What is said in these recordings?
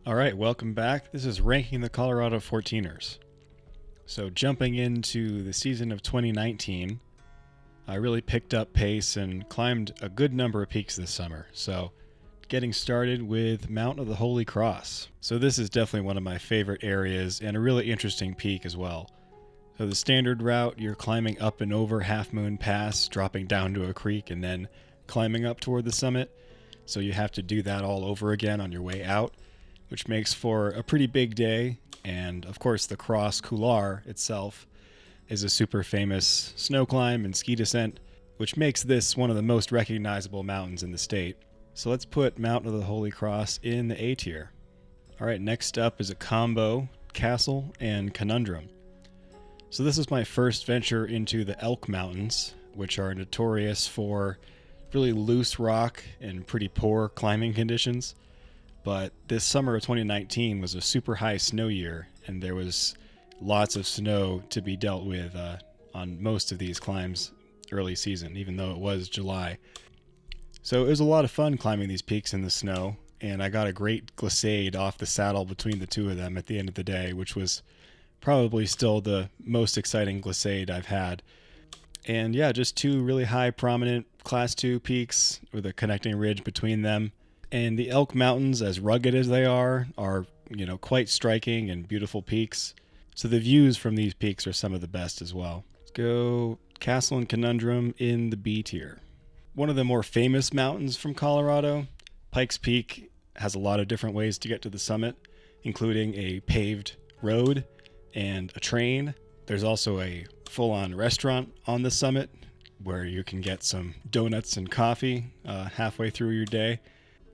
All right, welcome back. This is Ranking the Colorado 14ers. So, jumping into the season of 2019, I really picked up pace and climbed a good number of peaks this summer. So, getting started with Mount of the Holy Cross. So, this is definitely one of my favorite areas and a really interesting peak as well. So, the standard route, you're climbing up and over Half Moon Pass, dropping down to a creek, and then climbing up toward the summit. So, you have to do that all over again on your way out, which makes for a pretty big day. And of course, the Cross Couloir itself is a super famous snow climb and ski descent, which makes this one of the most recognizable mountains in the state. So let's put Mount of the Holy Cross in the A tier. All right, next up is a combo, Castle and Conundrum. So this is my first venture into the Elk Mountains, which are notorious for really loose rock and pretty poor climbing conditions. But this summer of 2019 was a super high snow year, and there was lots of snow to be dealt with on most of these climbs early season, even though it was July. So it was a lot of fun climbing these peaks in the snow, and I got a great glissade off the saddle between the two of them at the end of the day, which was probably still the most exciting glissade I've had. And yeah, just two really high prominent Class 2 peaks with a connecting ridge between them. And the Elk Mountains, as rugged as they are, quite striking and beautiful peaks. So the views from these peaks are some of the best as well. Let's go Castle and Conundrum in the B tier. One of the more famous mountains from Colorado, Pikes Peak, has a lot of different ways to get to the summit, including a paved road and a train. There's also a full-on restaurant on the summit where you can get some donuts and coffee halfway through your day.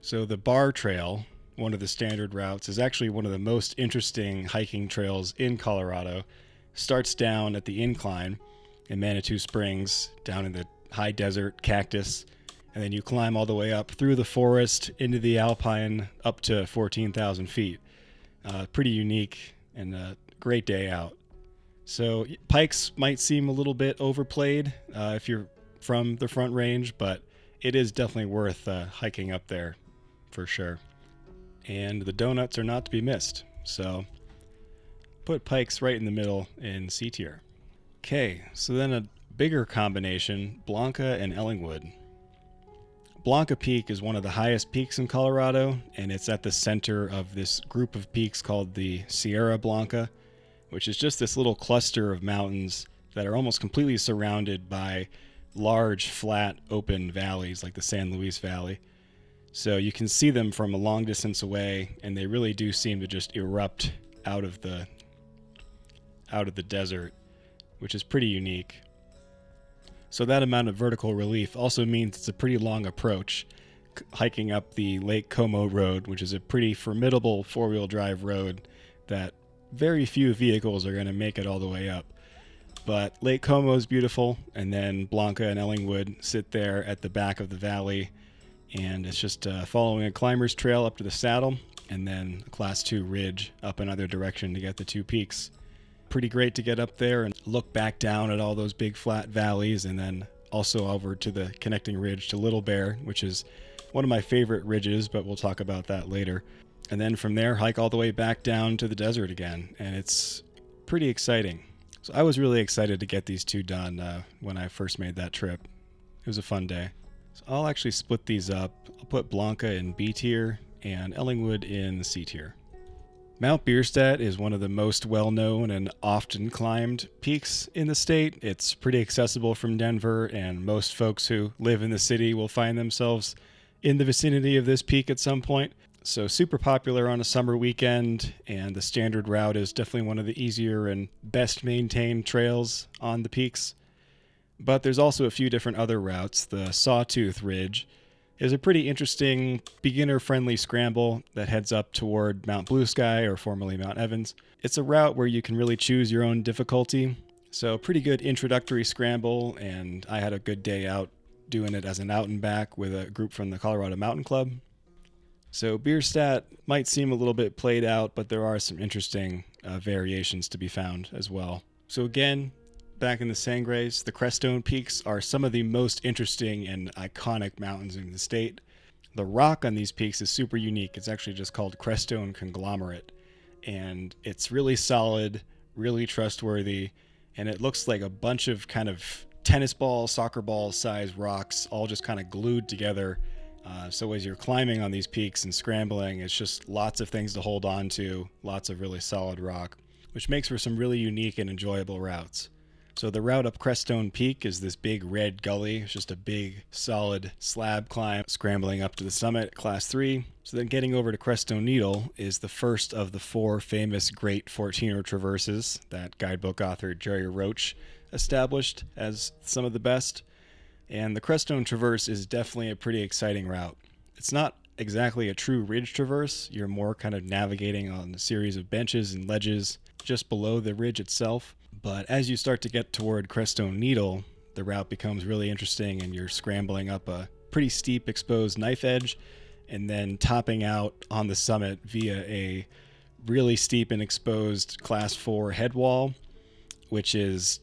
So the Bar Trail, one of the standard routes, is actually one of the most interesting hiking trails in Colorado. Starts down at the incline in Manitou Springs, down in the high desert cactus, and then you climb all the way up through the forest into the alpine up to 14,000 feet. Pretty unique and a great day out. So Pikes might seem a little bit overplayed if you're from the Front Range, but it is definitely worth hiking up there for sure. And the donuts are not to be missed. So put Pikes right in the middle in C tier. Okay, so then a bigger combination, Blanca and Ellingwood. Blanca Peak is one of the highest peaks in Colorado, and it's at the center of this group of peaks called the Sierra Blanca, which is just this little cluster of mountains that are almost completely surrounded by large, flat, open valleys like the San Luis Valley. So you can see them from a long distance away, and they really do seem to just erupt out of the desert, which is pretty unique. So that amount of vertical relief also means it's a pretty long approach, hiking up the Lake Como Road, which is a pretty formidable four-wheel drive road that very few vehicles are going to make it all the way up. But Lake Como is beautiful, and then Blanca and Ellingwood sit there at the back of the valley, and it's just following a climber's trail up to the saddle, and then a Class 2 ridge up another direction to get the two peaks. Pretty great to get up there and look back down at all those big flat valleys, and then also over to the connecting ridge to Little Bear, which is one of my favorite ridges, but we'll talk about that later. And then from there, hike all the way back down to the desert again, and it's pretty exciting. So I was really excited to get these two done when I first made that trip. It was a fun day. So I'll actually split these up. I'll put Blanca in B tier and Ellingwood in C tier. Mount Bierstadt is one of the most well-known and often climbed peaks in the state. It's pretty accessible from Denver, and most folks who live in the city will find themselves in the vicinity of this peak at some point. So super popular on a summer weekend, and the standard route is definitely one of the easier and best maintained trails on the peaks. But there's also a few different other routes. The Sawtooth Ridge is a pretty interesting beginner-friendly scramble that heads up toward Mount Blue Sky, or formerly Mount Evans. It's a route where you can really choose your own difficulty. So pretty good introductory scramble, and I had a good day out doing it as an out and back with a group from the Colorado Mountain Club. So Bierstadt might seem a little bit played out, but there are some interesting variations to be found as well. So again, back in the Sangres, the Crestone peaks are some of the most interesting and iconic mountains in the state. The rock on these peaks is super unique. It's actually just called Crestone conglomerate, and it's really solid, really trustworthy, and it looks like a bunch of kind of tennis ball, soccer ball size rocks all just kind of glued together. So as you're climbing on these peaks and scrambling, it's just lots of things to hold on to, lots of really solid rock, which makes for some really unique and enjoyable routes. So the route up Crestone Peak is this big red gully. It's just a big, solid slab climb, scrambling up to the summit, Class 3. So then getting over to Crestone Needle is the first of the 4 famous Great 14er traverses that guidebook author Jerry Roach established as some of the best. And the Crestone Traverse is definitely a pretty exciting route. It's not exactly a true ridge traverse. You're more kind of navigating on a series of benches and ledges just below the ridge itself. But as you start to get toward Crestone Needle, the route becomes really interesting, and you're scrambling up a pretty steep exposed knife edge and then topping out on the summit via a really steep and exposed Class 4 head wall, which is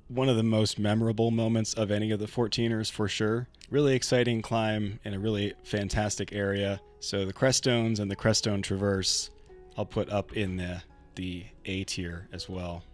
one of the most memorable moments of any of the 14ers for sure. Really exciting climb in a really fantastic area. So the Crestones and the Crestone Traverse I'll put up in the A tier as well.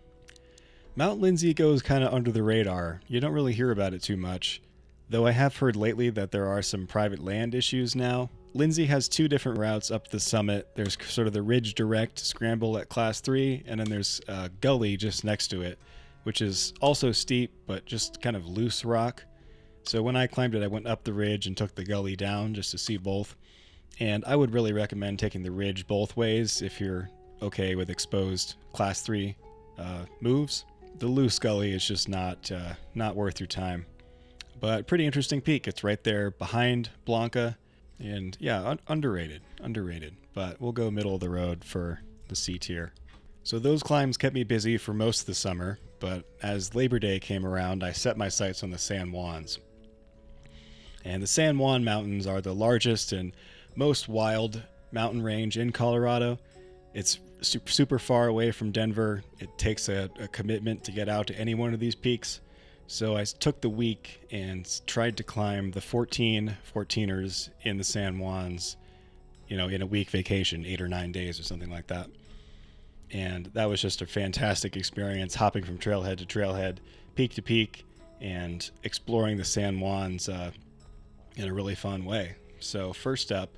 Mount Lindsey goes kind of under the radar. You don't really hear about it too much, though I have heard lately that there are some private land issues now. Lindsey has 2 different routes up the summit. There's sort of the ridge direct scramble at Class 3, and then there's a gully just next to it, which is also steep, but just kind of loose rock. So when I climbed it, I went up the ridge and took the gully down just to see both. And I would really recommend taking the ridge both ways if you're okay with exposed Class 3 moves. The loose gully is just not worth your time. But pretty interesting peak. It's right there behind Blanca. And yeah, underrated. But we'll go middle of the road for the C tier. So those climbs kept me busy for most of the summer, but as Labor Day came around, I set my sights on the San Juans. And the San Juan Mountains are the largest and most wild mountain range in Colorado. It's super far away from Denver. It takes a commitment to get out to any one of these peaks. So I took the week and tried to climb the 14ers in the San Juans, in a week vacation, 8 or 9 days or something like that. And that was just a fantastic experience, hopping from trailhead to trailhead, peak to peak, and exploring the San Juans in a really fun way. So first up,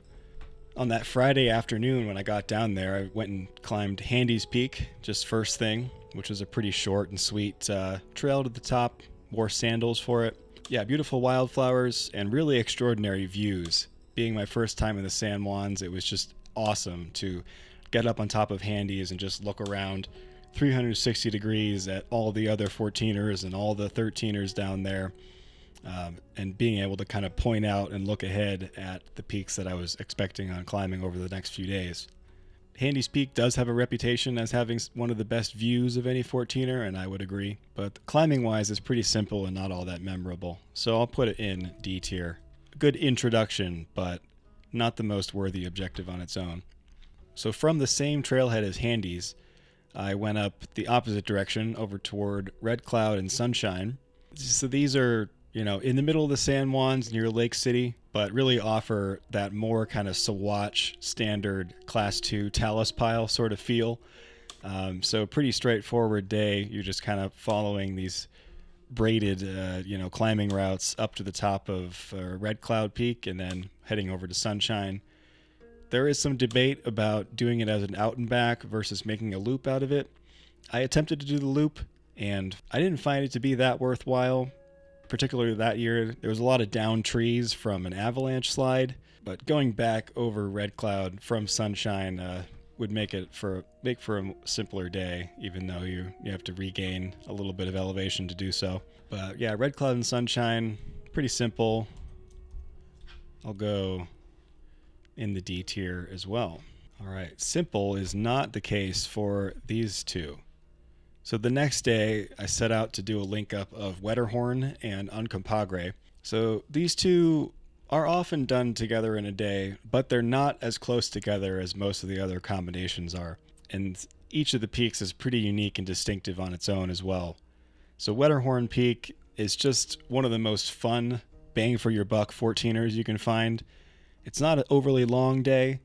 on that Friday afternoon when I got down there, I went and climbed Handies Peak, just first thing, which was a pretty short and sweet trail to the top. Wore sandals for it. Yeah, beautiful wildflowers and really extraordinary views. Being my first time in the San Juans, it was just awesome to get up on top of Handies and just look around 360 degrees at all the other 14ers and all the 13ers down there. And being able to kind of point out and look ahead at the peaks that I was expecting on climbing over the next few days. Handies Peak does have a reputation as having one of the best views of any 14er, and I would agree, but climbing-wise it's pretty simple and not all that memorable, so I'll put it in D tier. A good introduction, but not the most worthy objective on its own. So from the same trailhead as Handies, I went up the opposite direction over toward Redcloud and Sunshine. So these are in the middle of the San Juans near Lake City, but really offer that more kind of Sawatch standard Class 2 talus pile sort of feel. So pretty straightforward day. You're just kind of following these braided, climbing routes up to the top of Redcloud Peak and then heading over to Sunshine. There is some debate about doing it as an out and back versus making a loop out of it. I attempted to do the loop, and I didn't find it to be that worthwhile. Particularly that year, there was a lot of downed trees from an avalanche slide, but going back over Redcloud from Sunshine would make for a simpler day, even though you have to regain a little bit of elevation to do so. But yeah, Redcloud and Sunshine, pretty simple. I'll go in the D tier as well. All right, simple is not the case for these two. So the next day, I set out to do a link up of Wetterhorn and Uncompahgre. So these two are often done together in a day, but they're not as close together as most of the other combinations are. And each of the peaks is pretty unique and distinctive on its own as well. So Wetterhorn Peak is just one of the most fun bang for your buck 14ers you can find. It's not an overly long day,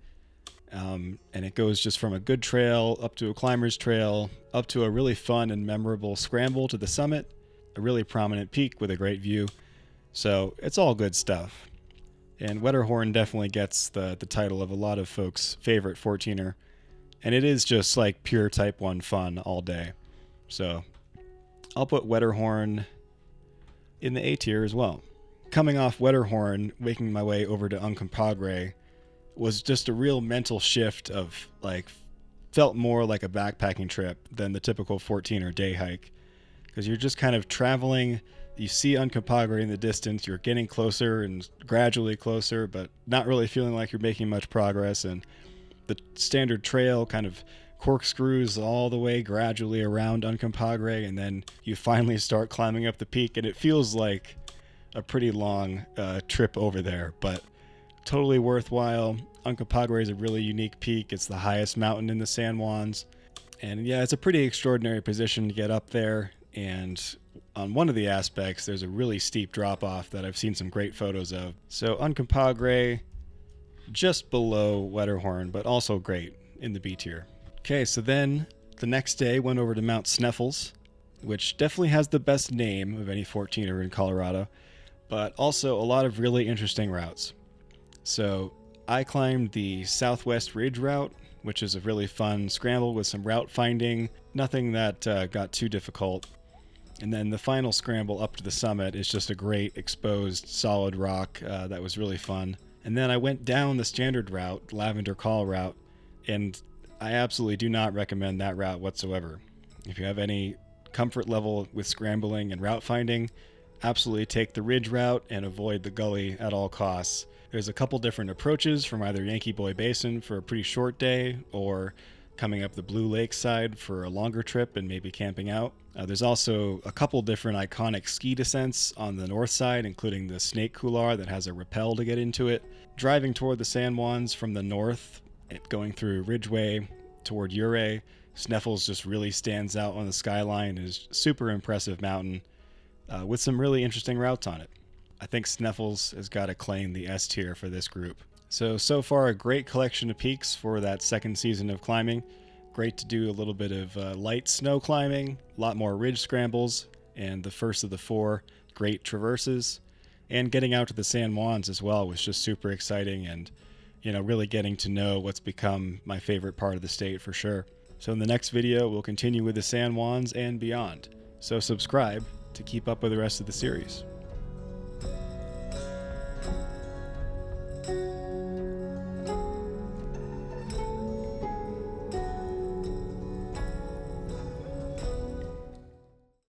and it goes just from a good trail up to a climber's trail, up to a really fun and memorable scramble to the summit, a really prominent peak with a great view. So it's all good stuff. And Wetterhorn definitely gets the title of a lot of folks' favorite 14er. And it is just like pure Type 1 fun all day. So I'll put Wetterhorn in the A tier as well. Coming off Wetterhorn, making my way over to Uncompahgre was just a real mental shift of like, felt more like a backpacking trip than the typical 14er day hike. Because you're just kind of traveling, you see Uncompahgre in the distance, you're getting closer and gradually closer, but not really feeling like you're making much progress. And the standard trail kind of corkscrews all the way gradually around Uncompahgre, and then you finally start climbing up the peak, and it feels like a pretty long trip over there, but totally worthwhile. Uncompahgre is a really unique peak. It's the highest mountain in the San Juans, and yeah, it's a pretty extraordinary position to get up there. And on one of the aspects, there's a really steep drop-off that I've seen some great photos of. So Uncompahgre, just below Wetterhorn, but also great in the B tier. Okay, so then the next day went over to Mount Sneffels, which definitely has the best name of any 14er in Colorado, but also a lot of really interesting routes. So I climbed the Southwest Ridge route, which is a really fun scramble with some route finding, nothing that got too difficult. And then the final scramble up to the summit is just a great exposed solid rock that was really fun. And then I went down the standard route, Lavender Call route, and I absolutely do not recommend that route whatsoever. If you have any comfort level with scrambling and route finding, absolutely take the ridge route and avoid the gully at all costs. There's a couple different approaches from either Yankee Boy Basin for a pretty short day or coming up the Blue Lake side for a longer trip and maybe camping out. There's also a couple different iconic ski descents on the north side, including the Snake Couloir that has a rappel to get into it. Driving toward the San Juans from the north, going through Ridgeway toward Ouray, Sneffels just really stands out on the skyline. It is a super impressive mountain with some really interesting routes on it. I think Sneffels has got to claim the S tier for this group. So far a great collection of peaks for that second season of climbing. Great to do a little bit of light snow climbing, a lot more ridge scrambles, and the first of the 4 great traverses. And getting out to the San Juans as well was just super exciting, and really getting to know what's become my favorite part of the state for sure. So in the next video, we'll continue with the San Juans and beyond. So subscribe to keep up with the rest of the series.